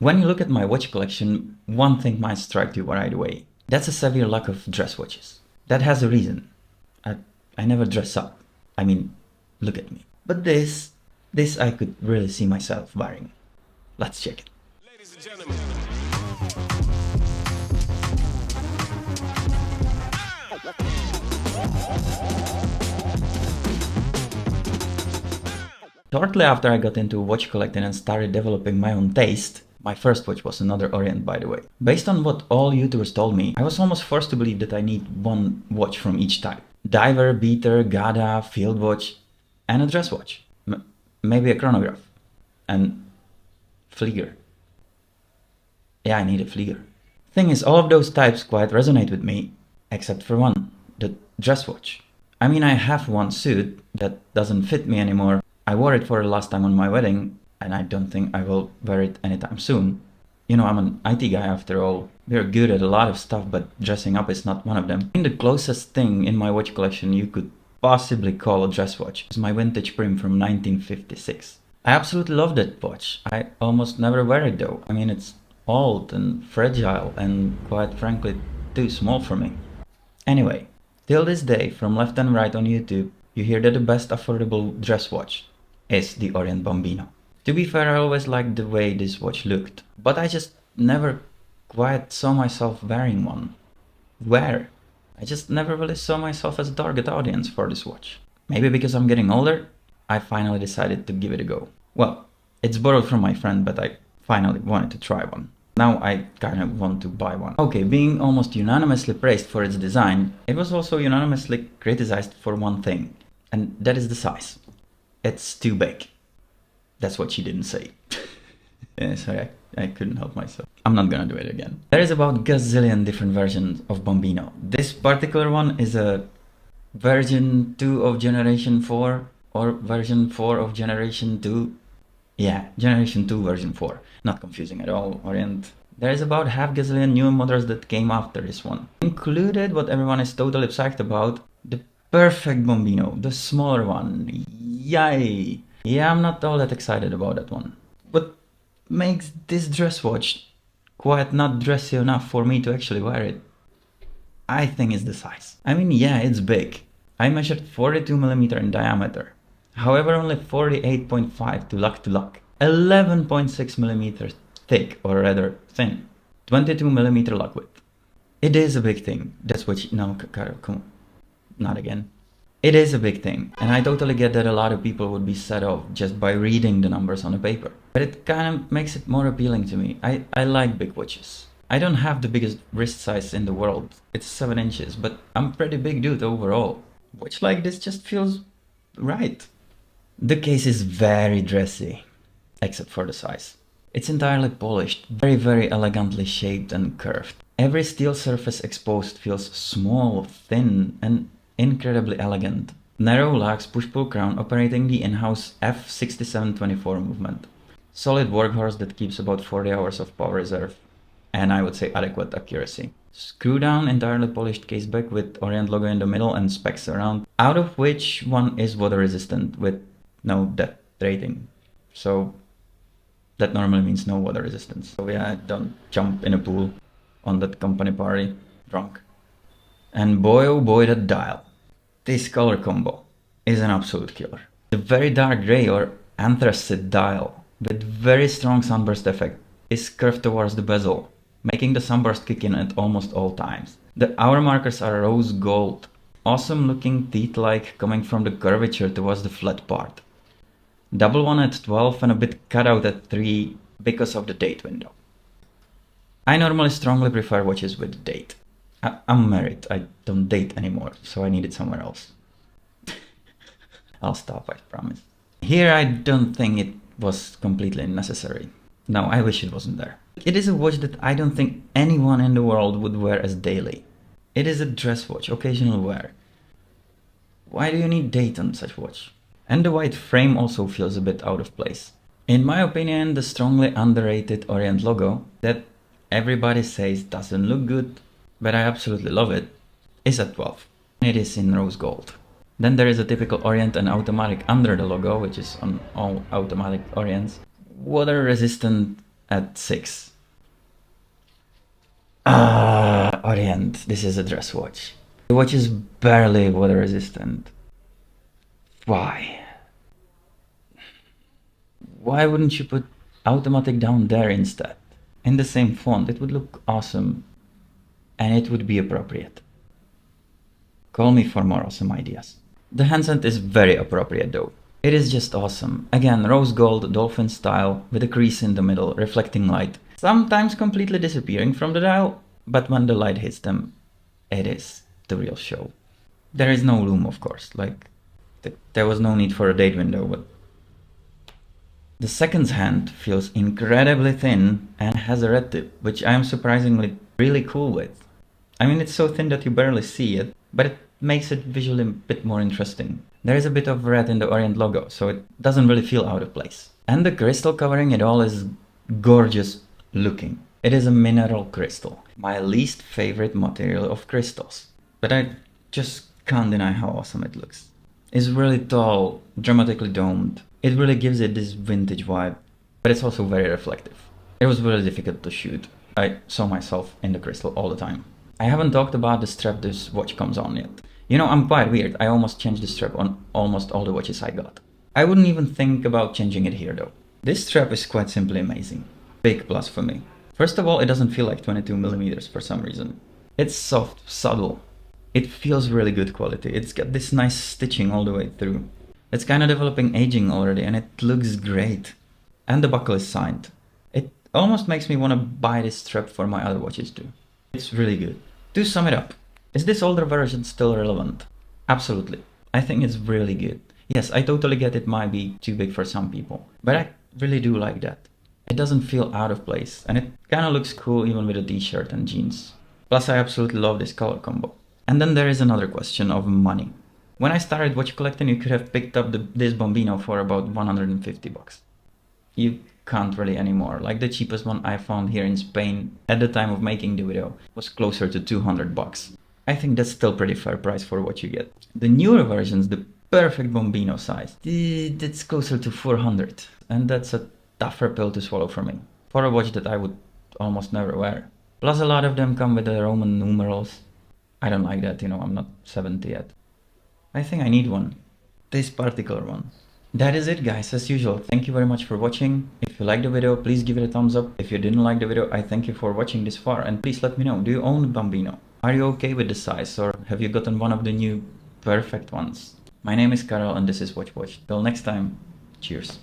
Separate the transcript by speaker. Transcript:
Speaker 1: When you look at my watch collection, one thing might strike you right away. That's a severe lack of dress watches. That has a reason. I never dress up. I mean, look at me. But this I could really see myself wearing. Let's check it.
Speaker 2: Ladies and gentlemen.
Speaker 1: Shortly after I got into watch collecting and started developing my own taste, my first watch was another Orient, by the way. Based on what all YouTubers told me, I was almost forced to believe that I need one watch from each type. Diver, beater, Gada, field watch, and a dress watch. Maybe a chronograph. And Flieger. Yeah, I need a Flieger. Thing is, all of those types quite resonate with me, except for one, the dress watch. I mean, I have one suit that doesn't fit me anymore. I wore it for the last time on my wedding, and I don't think I will wear it anytime soon. You know, I'm an IT guy after all. We're good at a lot of stuff, but dressing up is not one of them. The closest thing in my watch collection you could possibly call a dress watch is my vintage Prim from 1956. I absolutely love that watch. I almost never wear it though. I mean, it's old and fragile and quite frankly too small for me. Anyway, till this day, from left and right on YouTube, you hear that the best affordable dress watch is the Orient Bambino. To be fair, I always liked the way this watch looked, but I just never quite saw myself wearing one. Where? I just never really saw myself as a target audience for this watch. Maybe because I'm getting older, I finally decided to give it a go. Well, it's borrowed from my friend, but I finally wanted to try one. Now I kind of want to buy one. Okay, being almost unanimously praised for its design, it was also unanimously criticized for one thing, and that is the size. It's too big. That's what she didn't say. Yeah, sorry, I couldn't help myself. I'm not gonna do it again. There is about gazillion different versions of Bambino. This particular one is a version 2 of generation 4 or version 4 of generation 2. Yeah, generation 2 version 4. Not confusing at all, Orient. There is about half gazillion new models that came after this one. Included what everyone is totally psyched about, the perfect Bambino, the smaller one. Yay! Yeah, I'm not all that excited about that one. What makes this dress watch quite not dressy enough for me to actually wear it, I think, is the size. I mean, yeah, it's big. I measured 42mm in diameter. However, only 48.5 to luck. 11.6mm thick, or rather thin. 22mm luck width. It is a big thing. That's what you... No, come on. Not again. It is a big thing, and I totally get that a lot of people would be set off just by reading the numbers on the paper. But it kind of makes it more appealing to me. I like big watches. I don't have the biggest wrist size in the world. It's 7 inches, but I'm a pretty big dude overall. Watch like this just feels right. The case is very dressy, except for the size. It's entirely polished, very elegantly shaped and curved. Every steel surface exposed feels small, thin, and incredibly elegant. Narrow lax push-pull crown operating the in-house F6724 movement. Solid workhorse that keeps about 40 hours of power reserve, and I would say adequate accuracy. Screw down entirely polished caseback with Orient logo in the middle and specs around, out of which one is water resistant with no depth rating. So that normally means no water resistance. So yeah, don't jump in a pool on that company party drunk. And boy oh boy, that dial. This color combo is an absolute killer. The very dark gray or anthracite dial with very strong sunburst effect is curved towards the bezel, making the sunburst kick in at almost all times. The hour markers are rose gold, awesome looking teeth-like coming from the curvature towards the flat part. Double one at 12 and a bit cut out at 3 because of the date window. I normally strongly prefer watches with date. I'm married, I don't date anymore, so I need it somewhere else. I'll stop, I promise. Here I don't think it was completely necessary. No, I wish it wasn't there. It is a watch that I don't think anyone in the world would wear as daily. It is a dress watch, occasional wear. Why do you need date on such watch? And the white frame also feels a bit out of place. In my opinion, the strongly underrated Orient logo, that everybody says doesn't look good, but I absolutely love it, is at 12. It is in rose gold. Then there is a typical Orient and automatic under the logo, which is on all automatic Orients. Water resistant at 6. Orient, this is a dress watch. The watch is barely water resistant. Why? Why wouldn't you put automatic down there instead? In the same font, it would look awesome and it would be appropriate. Call me for more awesome ideas. The handset is very appropriate though. It is just awesome. Again, rose gold, dolphin style, with a crease in the middle, reflecting light, sometimes completely disappearing from the dial, but when the light hits them, it is the real show. There is no loom, of course, there was no need for a date window, but the seconds hand feels incredibly thin and has a red tip, which I am surprisingly really cool with. I mean, it's so thin that you barely see it, but it makes it visually a bit more interesting. There is a bit of red in the Orient logo, so it doesn't really feel out of place. And the crystal covering it all is gorgeous looking. It is a mineral crystal, my least favorite material of crystals. But I just can't deny how awesome it looks. It's really tall, dramatically domed. It really gives it this vintage vibe, but it's also very reflective. It was really difficult to shoot. I saw myself in the crystal all the time. I haven't talked about the strap this watch comes on yet. You know, I'm quite weird. I almost changed the strap on almost all the watches I got. I wouldn't even think about changing it here though. This strap is quite simply amazing. Big plus for me. First of all, it doesn't feel like 22mm for some reason. It's soft, subtle. It feels really good quality. It's got this nice stitching all the way through. It's kind of developing aging already and it looks great. And the buckle is signed. It almost makes me want to buy this strap for my other watches too. It's really good. To sum it up, is this older version still relevant? Absolutely. I think it's really good. Yes, I totally get it might be too big for some people, but I really do like that. It doesn't feel out of place and it kind of looks cool even with a t-shirt and jeans. Plus I absolutely love this color combo. And then there is another question of money. When I started watch collecting, you could have picked up this Bambino for about 150 bucks. You can't really anymore. Like the cheapest one I found here in Spain at the time of making the video was closer to 200 bucks. I think that's still pretty fair price for what you get. The newer versions, the perfect Bambino size, that's closer to 400. And that's a tougher pill to swallow for me. For a watch that I would almost never wear. Plus a lot of them come with the Roman numerals. I don't like that, you know, I'm not 70 yet. I think I need one. This particular one. That is it guys, as usual. Thank you very much for watching. If you liked the video, please give it a thumbs up. If you didn't like the video, I thank you for watching this far. And please let me know, do you own Bambino? Are you okay with the size or have you gotten one of the new perfect ones? My name is Karel and this is Watch. Till next time, cheers.